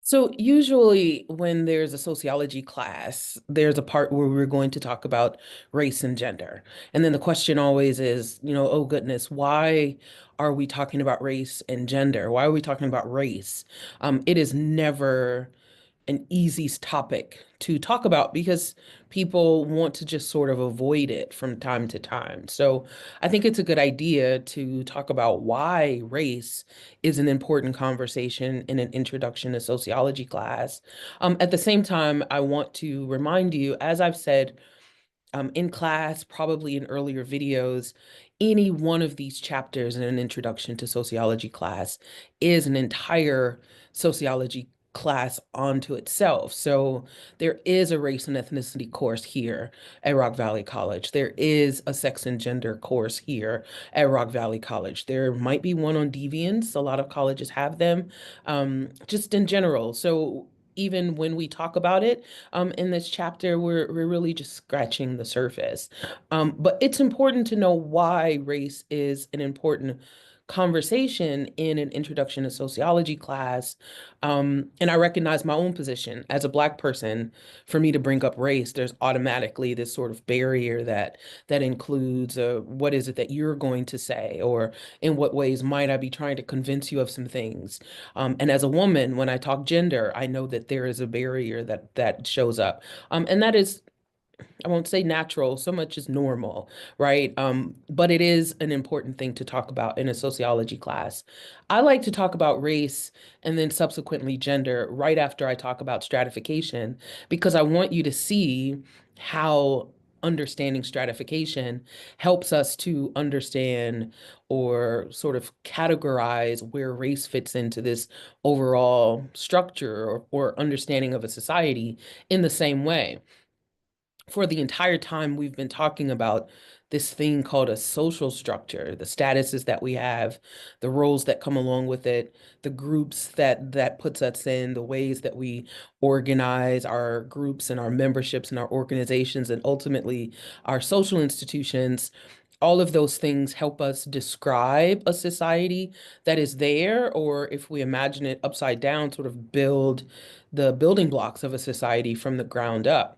So usually when there's a sociology class, there's a part where we're going to talk about race and gender. And then the question always is, oh goodness, why are we talking about race and gender? Why are we talking about race? It is never an easy topic to talk about because people want to just sort of avoid it from time to time. So I think it's a good idea to talk about why race is an important conversation in an introduction to sociology class. At the same time, I want to remind you, as I've said in class, probably in earlier videos, any one of these chapters in an introduction to sociology class is an entire sociology class onto itself. So there is a race and ethnicity course here at Rock Valley College. There is a sex and gender course here at Rock Valley College. There might be one on deviance. A lot of colleges have them, just in general. So even when we talk about it, in this chapter, we're really just scratching the surface. But it's important to know why race is an important conversation in an introduction to sociology class. And I recognize my own position as a Black person. For me to bring up race, there's automatically this sort of barrier that includes what is it that you're going to say, or in what ways might I be trying to convince you of some things. And as a woman, when I talk gender, I know that there is a barrier that shows up. And that is, I won't say natural so much as normal, right? But it is an important thing to talk about in a sociology class. I like to talk about race and then subsequently gender right after I talk about stratification, because I want you to see how understanding stratification helps us to understand or sort of categorize where race fits into this overall structure or understanding of a society in the same way. For the entire time we've been talking about this thing called a social structure, the statuses that we have, the roles that come along with it, the groups that puts us in, the ways that we organize our groups and our memberships and our organizations, and ultimately our social institutions. All of those things help us describe a society that is there, or if we imagine it upside down, sort of build the building blocks of a society from the ground up.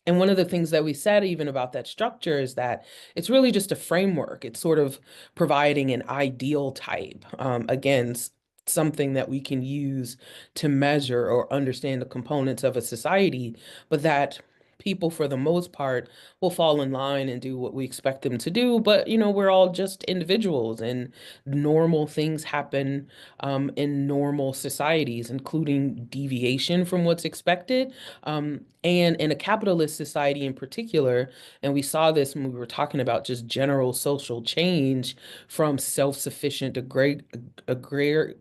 And one of the things that we said even about that structure is that it's really just a framework. It's sort of providing an ideal type, again, something that we can use to measure or understand the components of a society, but that people, for the most part, will fall in line and do what we expect them to do. But, we're all just individuals, and normal things happen in normal societies, including deviation from what's expected. And in a capitalist society in particular, and we saw this when we were talking about just general social change from self-sufficient agrarian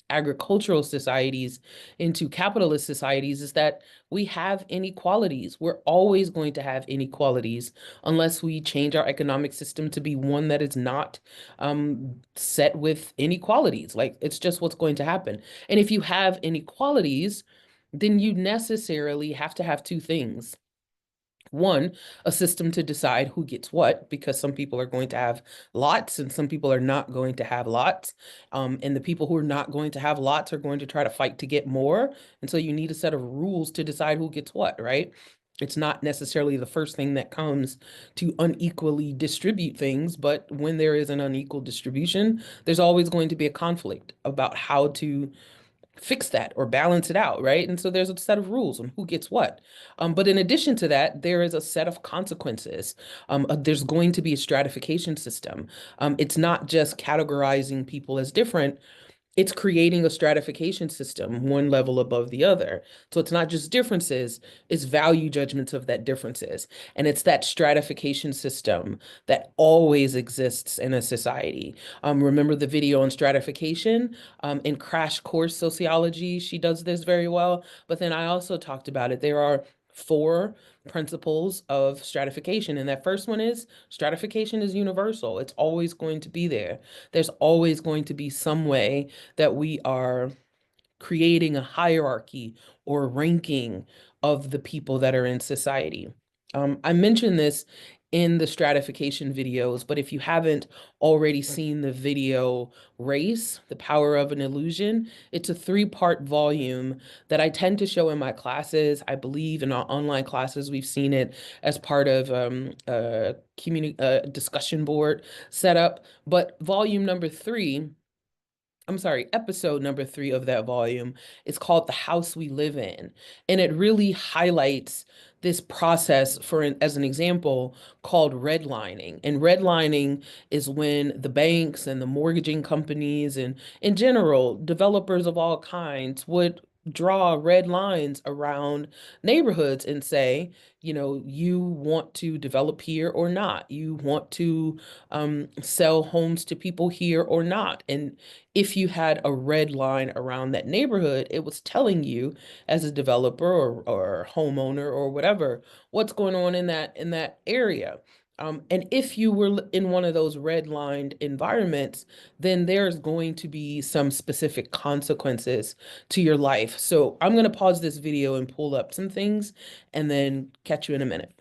agricultural societies into capitalist societies, is that we have inequalities. We're always going to have inequalities unless we change our economic system to be one that is not set with inequalities. Like, it's just what's going to happen. And if you have inequalities, then you necessarily have to have two things. One, a system to decide who gets what, because some people are going to have lots and some people are not going to have lots. And the people who are not going to have lots are going to try to fight to get more. And so you need a set of rules to decide who gets what, right? It's not necessarily the first thing that comes to unequally distribute things, but when there is an unequal distribution, there's always going to be a conflict about how to fix that or balance it out, right? And so there's a set of rules on who gets what. But in addition to that, there is a set of consequences. There's going to be a stratification system. It's not just categorizing people as different, it's creating a stratification system, one level above the other. So it's not just differences, it's value judgments of that differences. And it's that stratification system that always exists in a society. Remember the video on stratification? In Crash Course Sociology, she does this very well. But then I also talked about it. There are four principles of stratification. And that first one is stratification is universal. It's always going to be there. There's always going to be some way that we are creating a hierarchy or ranking of the people that are in society. I mentioned this in the stratification videos, but if you haven't already seen the video Race, The Power of an Illusion, it's a three-part volume that I tend to show in my classes. I believe in our online classes, we've seen it as part of a community discussion board setup. But volume number three, I'm sorry, episode number three of that volume is called The House We Live In. And it really highlights this process as an example called redlining. And redlining is when the banks and the mortgaging companies and in general, developers of all kinds would draw red lines around neighborhoods and say, you want to develop here or not. You want to sell homes to people here or not. And if you had a red line around that neighborhood, it was telling you as a developer or homeowner or whatever, what's going on in that area. And if you were in one of those red lined environments, then there's going to be some specific consequences to your life. So I'm going to pause this video and pull up some things and then catch you in a minute.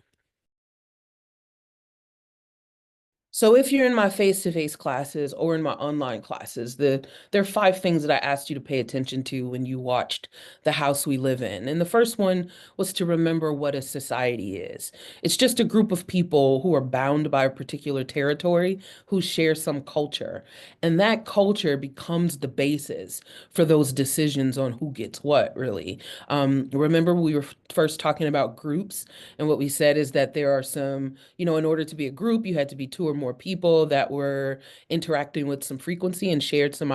So if you're in my face-to-face classes or in my online classes, there are five things that I asked you to pay attention to when you watched The House We Live In. And the first one was to remember what a society is. It's just a group of people who are bound by a particular territory who share some culture. And that culture becomes the basis for those decisions on who gets what, really. Remember we were first talking about groups, and what we said is that there are some, in order to be a group, you had to be two or more people that were interacting with some frequency and shared some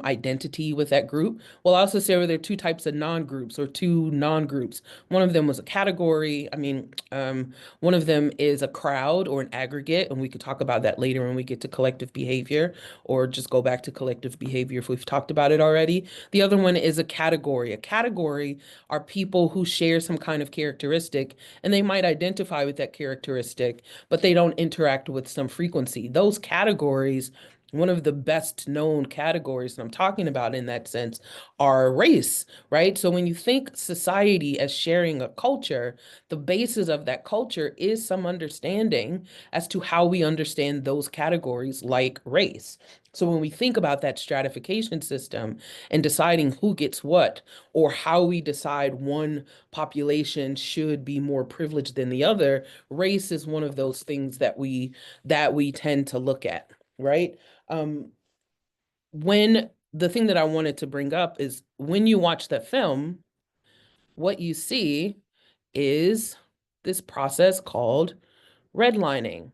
identity with that group. We'll also say there are two types of non-groups or two non-groups. One of them was a category. One of them is a crowd or an aggregate, and we could talk about that later when we get to collective behavior, or just go back to collective behavior if we've talked about it already. The other one is a category. A category are people who share some kind of characteristic, and they might identify with that characteristic, but they don't interact with some frequency. Those categories, one of the best known categories that I'm talking about in that sense are race, right? So when you think society as sharing a culture, the basis of that culture is some understanding as to how we understand those categories like race. So when we think about that stratification system and deciding who gets what, or how we decide one population should be more privileged than the other, race is one of those things that we tend to look at, right? Um, when the thing that I wanted to bring up is when you watch the film, what you see is this process called redlining.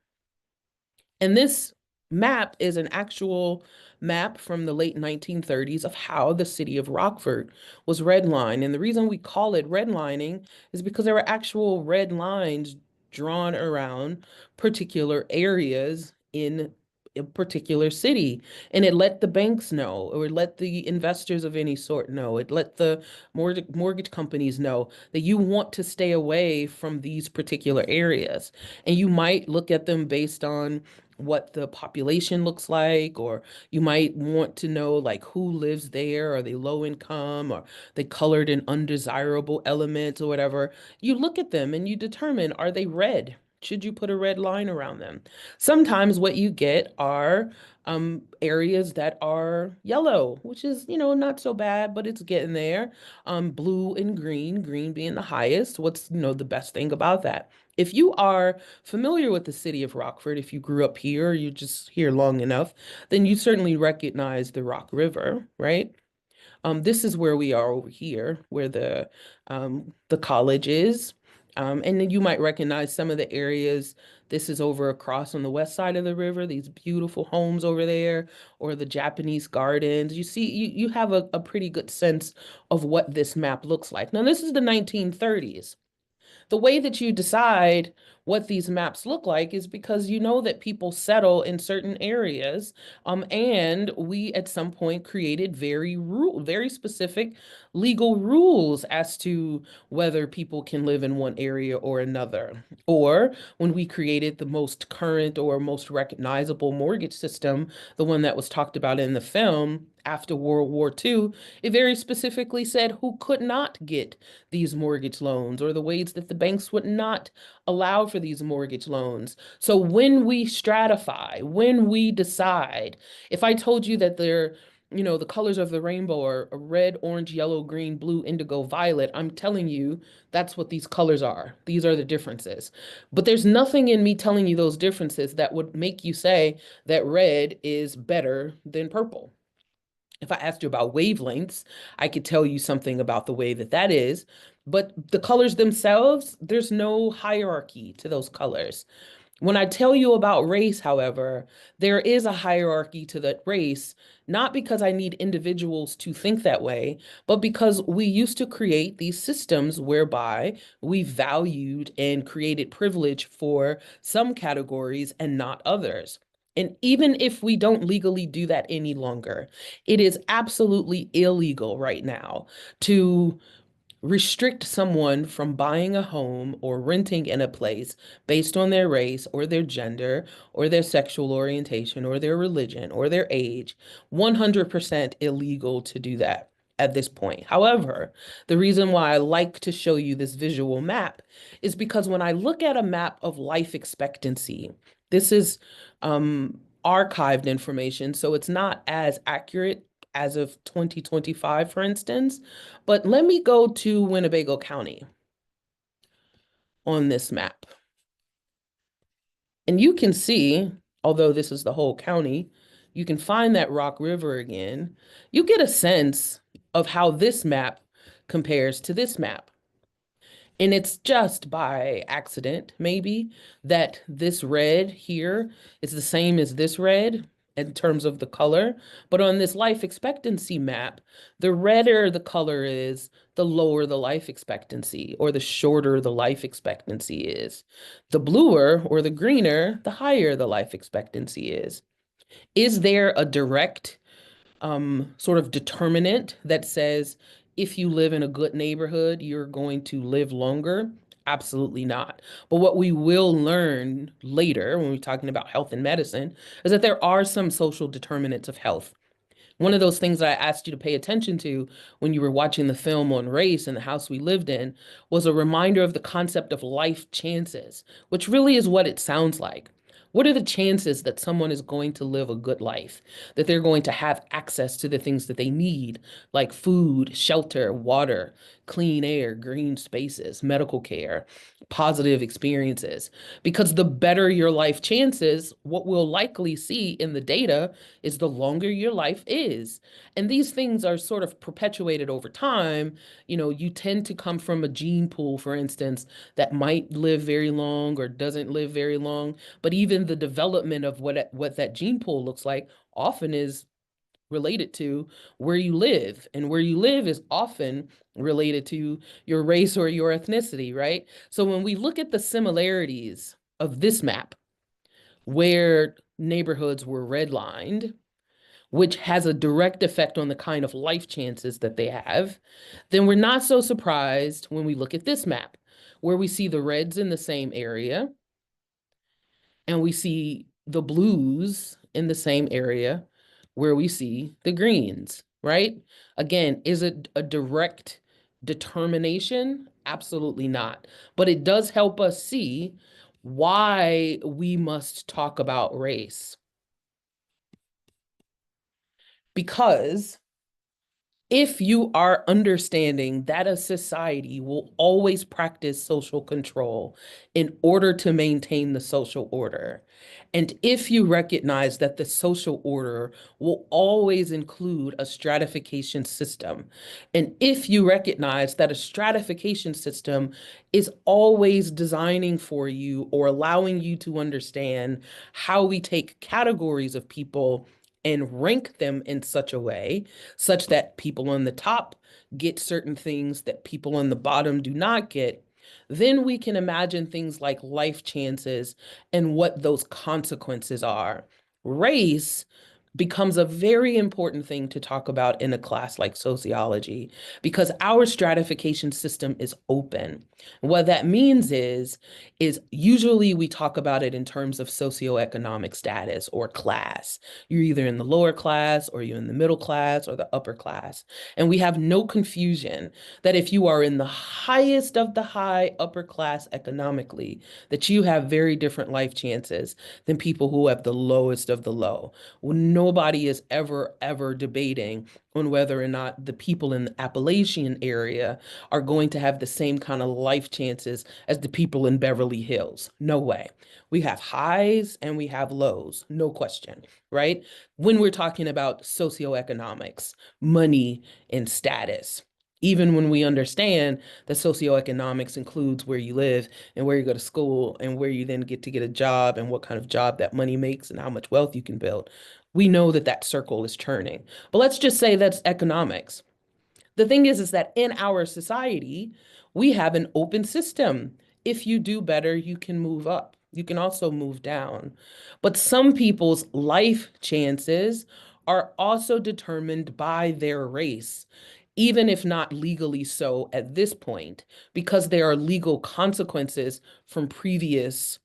And this map is an actual map from the late 1930s of how the city of Rockford was redlined. And the reason we call it redlining is because there were actual red lines drawn around particular areas in a particular city. And it let the banks know, or it let the investors of any sort know. It let the mortgage companies know that you want to stay away from these particular areas. And you might look at them based on what the population looks like, or you might want to know like who lives there. Are they low income, or they colored in undesirable elements or whatever? You look at them and you determine, are they red? Should you put a red line around them? Sometimes what you get are areas that are yellow, which is, not so bad, but it's getting there. Blue and green, green being the highest. What's, the best thing about that? If you are familiar with the city of Rockford, if you grew up here, or you just here long enough, then you certainly recognize the Rock River, right? This is where we are over here, where the college is. And then you might recognize some of the areas. This is over across on the west side of the river, these beautiful homes over there, or the Japanese gardens. You see, you have a pretty good sense of what this map looks like. Now, this is the 1930s. The way that you decide what these maps look like is because you know that people settle in certain areas, and we at some point created very specific legal rules as to whether people can live in one area or another. Or when we created the most current or most recognizable mortgage system, the one that was talked about in the film after World War II, it very specifically said who could not get these mortgage loans, or the ways that the banks would not allow for these mortgage loans. So when we stratify, when we decide, if I told you that the colors of the rainbow are red, orange, yellow, green, blue, indigo, violet, I'm telling you that's what these colors are. These are the differences. But there's nothing in me telling you those differences that would make you say that red is better than purple. If I asked you about wavelengths, I could tell you something about the way that that is. But the colors themselves, there's no hierarchy to those colors. When I tell you about race, however, there is a hierarchy to that race, not because I need individuals to think that way, but because we used to create these systems whereby we valued and created privilege for some categories and not others. And even if we don't legally do that any longer, it is absolutely illegal right now to restrict someone from buying a home or renting in a place based on their race or their gender or their sexual orientation or their religion or their age. 100% illegal to do that at this point. However, the reason why I like to show you this visual map is because when I look at a map of life expectancy, this is archived information, so it's not as accurate as of 2025, for instance. But let me go to Winnebago County on this map. And you can see, although this is the whole county, you can find that Rock River again. You get a sense of how this map compares to this map. And it's just by accident, maybe, that this red here is the same as this red in terms of the color. But on this life expectancy map, the redder the color is, the lower the life expectancy, or the shorter the life expectancy is. The bluer or the greener, the higher the life expectancy is. Is there a direct sort of determinant that says if you live in a good neighborhood, you're going to live longer? Absolutely not. But what we will learn later when we're talking about health and medicine is that there are some social determinants of health. One of those things that I asked you to pay attention to when you were watching the film on race and the house we lived in was a reminder of the concept of life chances, which really is what it sounds like. What are the chances that someone is going to live a good life, that they're going to have access to the things that they need, like food, shelter, water, clean air, green spaces, medical care, positive experiences? Because the better your life chances, what we'll likely see in the data is the longer your life is. And these things are sort of perpetuated over time. You tend to come from a gene pool, for instance, that might live very long or doesn't live very long. But even the development of what that gene pool looks like often is related to where you live. And where you live is often related to your race or your ethnicity, right? So when we look at the similarities of this map, where neighborhoods were redlined, which has a direct effect on the kind of life chances that they have, then we're not so surprised when we look at this map, where we see the reds in the same area and we see the blues in the same area where we see the greens, right? Again, is it a direct determination? Absolutely not. But it does help us see why we must talk about race. Because if you are understanding that a society will always practice social control in order to maintain the social order, and if you recognize that the social order will always include a stratification system, and if you recognize that a stratification system is always designing for you or allowing you to understand how we take categories of people and rank them in such a way such that people on the top get certain things that people on the bottom do not get, then we can imagine things like life chances and what those consequences are. Race becomes a very important thing to talk about in a class like sociology because our stratification system is open. What that means is usually we talk about it in terms of socioeconomic status or class. You're either in the lower class or you're in the middle class or the upper class. And we have no confusion that if you are in the highest of the high upper class economically, that you have very different life chances than people who have the lowest of the low. Nobody is ever debating on whether or not the people in the Appalachian area are going to have the same kind of life chances as the people in Beverly Hills. No way. We have highs and we have lows, no question, right? When we're talking about socioeconomics, money, and status. Even when we understand that socioeconomics includes where you live and where you go to school and where you then get to get a job and what kind of job that money makes and how much wealth you can build, we know that that circle is churning. But let's just say that's economics. The thing is that in our society, we have an open system. If you do better, you can move up. You can also move down. But some people's life chances are also determined by their race, even if not legally so at this point, because there are legal consequences from previous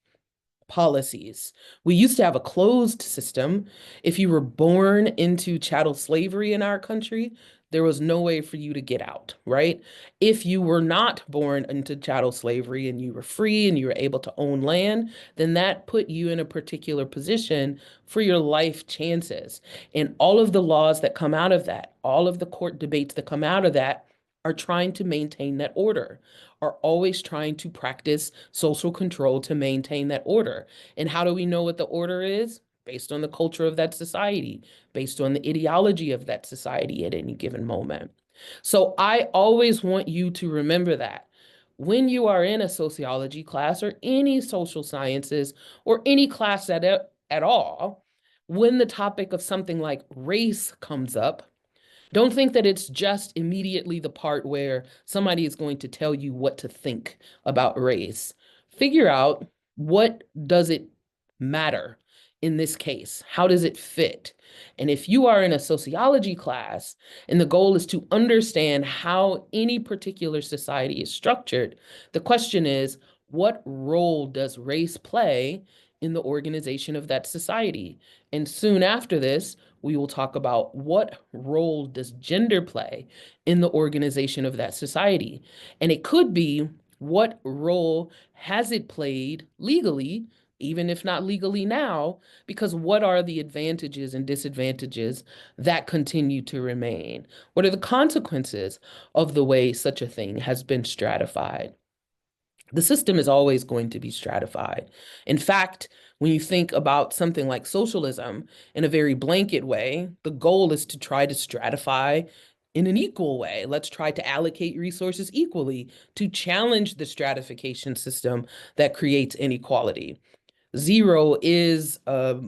policies. We used to have a closed system. If you were born into chattel slavery in our country, there was no way for you to get out, right? If you were not born into chattel slavery and you were free and you were able to own land, then that put you in a particular position for your life chances. And all of the laws that come out of that, all of the court debates that come out of that are trying to maintain that order, are always trying to practice social control to maintain that order. And how do we know what the order is? Based on the culture of that society, based on the ideology of that society at any given moment. So I always want you to remember that when you are in a sociology class or any social sciences or any class at all, when the topic of something like race comes up, don't think that it's just immediately the part where somebody is going to tell you what to think about race. Figure out, what does it matter in this case? How does it fit? And if you are in a sociology class and the goal is to understand how any particular society is structured, the question is, what role does race play in the organization of that society? And soon after this, we will talk about what role does gender play in the organization of that society. And it could be, what role has it played legally, even if not legally now, because what are the advantages and disadvantages that continue to remain? What are the consequences of the way such a thing has been stratified? The system is always going to be stratified. In fact, when you think about something like socialism in a very blanket way, the goal is to try to stratify in an equal way. Let's try to allocate resources equally to challenge the stratification system that creates inequality. Zero is a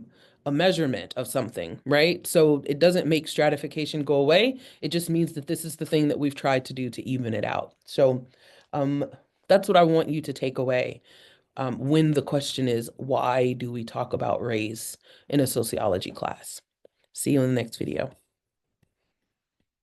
measurement of something, right? So it doesn't make stratification go away. It just means that this is the thing that we've tried to do to even it out. So um, that's what I want you to take away when the question is, why do we talk about race in a sociology class? See you in the next video.